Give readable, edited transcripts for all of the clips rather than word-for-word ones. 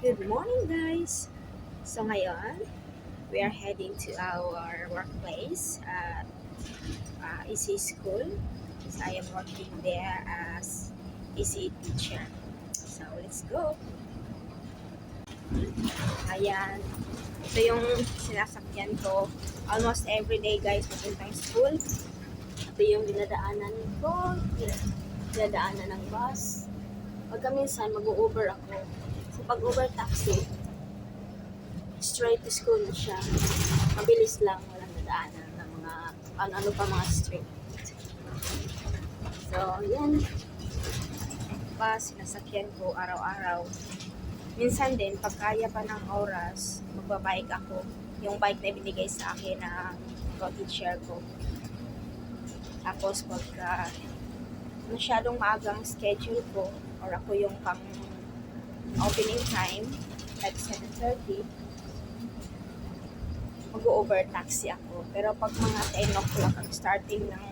Good morning, guys! So ngayon, we are heading to our workplace at EC School. So I am working there as EC teacher. So let's go! Ayan, ito yung sinasakyan ko almost every day, guys, papuntang school. Ito yung dinadaanan ko, dinadaanan ng bus. Pagka minsan, mag-u-Uber ako. So pag Uber taxi, straight to school na siya. Mabilis lang, walang nadaanan ng mga ano pa mga street. So, yan. Pa, sinasakyan ko araw-araw. Minsan din, pag kaya pa ng oras, magbabike ako. Yung bike na binigay sa akin na co-teacher ko. Tapos, pagka masyadong maagang schedule ko, or ako yung pang opening time, like 7:30, mag-over taxi ako. Pero pag mga 10 o'clock ang starting ng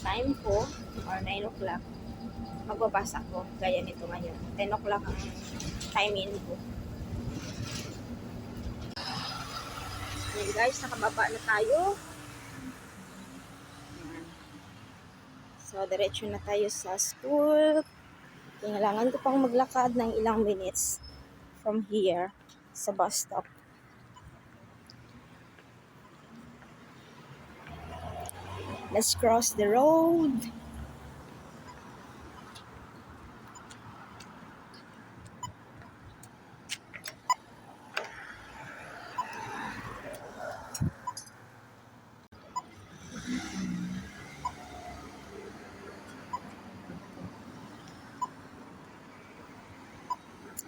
time ko, or 9 o'clock, magbabasa ko. Gaya nito ngayon. 10 o'clock ang time in ko. Ayan guys, nakababa na tayo. So, diretso na tayo sa school. Kailangan ko pang maglakad ng ilang minutes from here sa bus stop. Let's cross the road.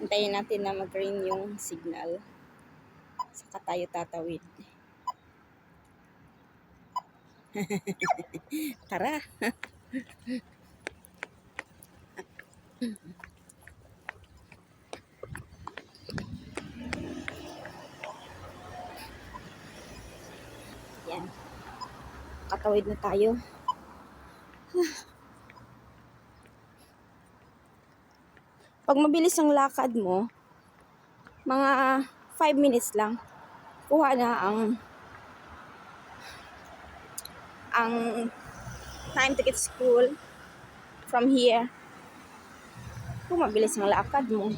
Antayin natin na mag-green yung signal. Saka tayo tatawid. Tara! Yan. Katawid na tayo. Pag mabilis ang lakad mo, mga 5 minutes lang, kuha na ang time to get school from here. Kung mabilis ang lakad mo.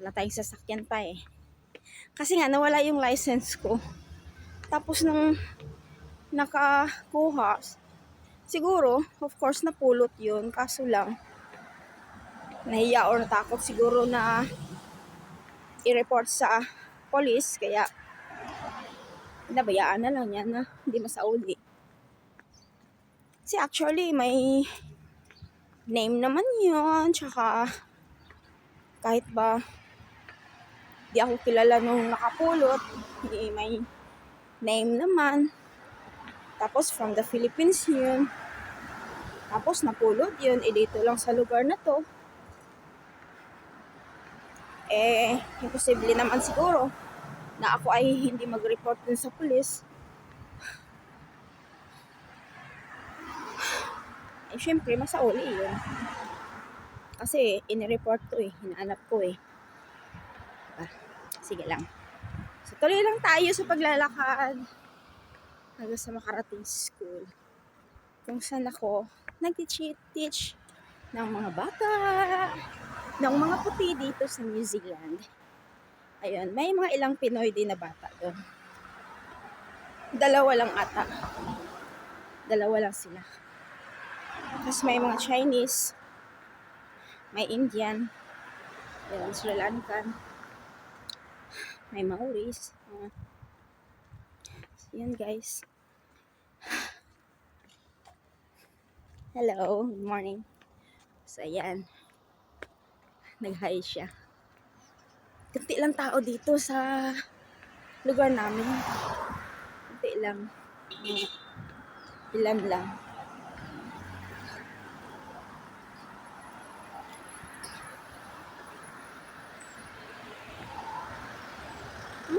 Wala tayong sasakyan pa eh. Kasi nga, nawala yung license ko. Tapos nung nakakuha, siguro, of course, napulot yun. Kaso lang, nahiya or natakot siguro na i-report sa police. Kaya, nabayaan na lang yan na hindi masauli. Kasi actually, may name naman yun. Tsaka, kahit ba di ako kilala nung nakapulot, may name naman. Tapos from the Philippines yun. Tapos napulot yun. Dito lang sa lugar na to. Imposible naman siguro na ako ay hindi mag-report dun sa police. Syempre, masauli yun. Kasi in-report ko eh. Hinahanap ko eh. Sige lang. So, tuloy lang tayo sa paglalakad hanggang sa makarating sa school. Kung saan ako nag-teach ng mga bata, ng mga puti dito sa New Zealand. Ayun, may mga ilang Pinoy din na bata doon. Dalawa lang ata. Dalawa lang sila. Tapos may mga Chinese, may Indian, may Sri Lankan, may Maoris. Yan guys. Hello, good morning. So ayan, nag-hi siya. Kunti lang tao dito sa lugar namin. Kunti lang. Ilan lang.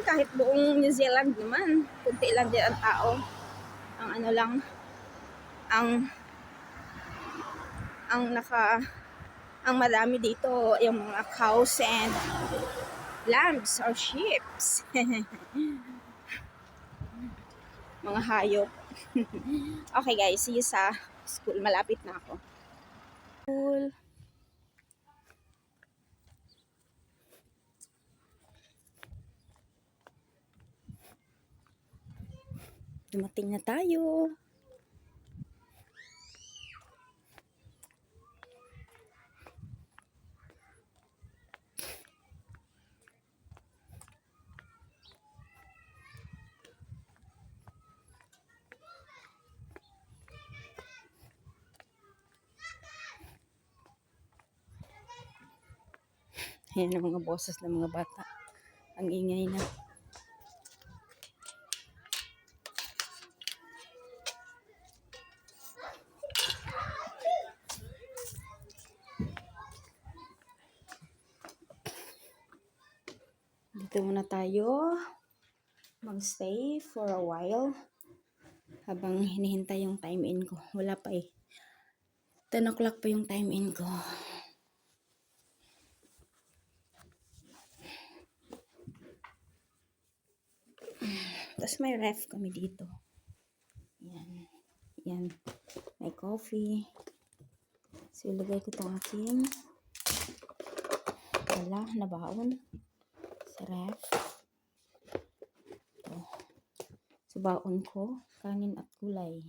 Kahit buong New Zealand naman, kunti lang din ang tao. Ang ano lang, ang Ang madami dito, yung mga cows and lambs or sheeps. Mga hayop. Okay guys, see you sa school. Malapit na ako. School. Dumating na tayo. Ayan ang mga boses ng mga bata. Ang ingay na. Dito muna tayo magstay for a while habang hinihintay yung time in ko. Wala pa eh. 10 o'clock pa yung time in ko. Tapos may ref kami dito. Yan. Yan. May coffee. So, ilagay ko itong aking na baon sa ref. Ito. So, baon ko, kanin at gulay.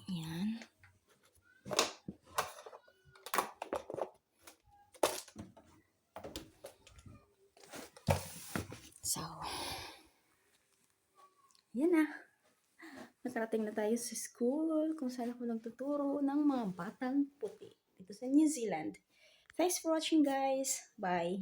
Yan. So, yan na. Nakarating na tayo sa school kung saan ako nagtuturo ng mga batang puti dito sa New Zealand. Thanks for watching guys. Bye.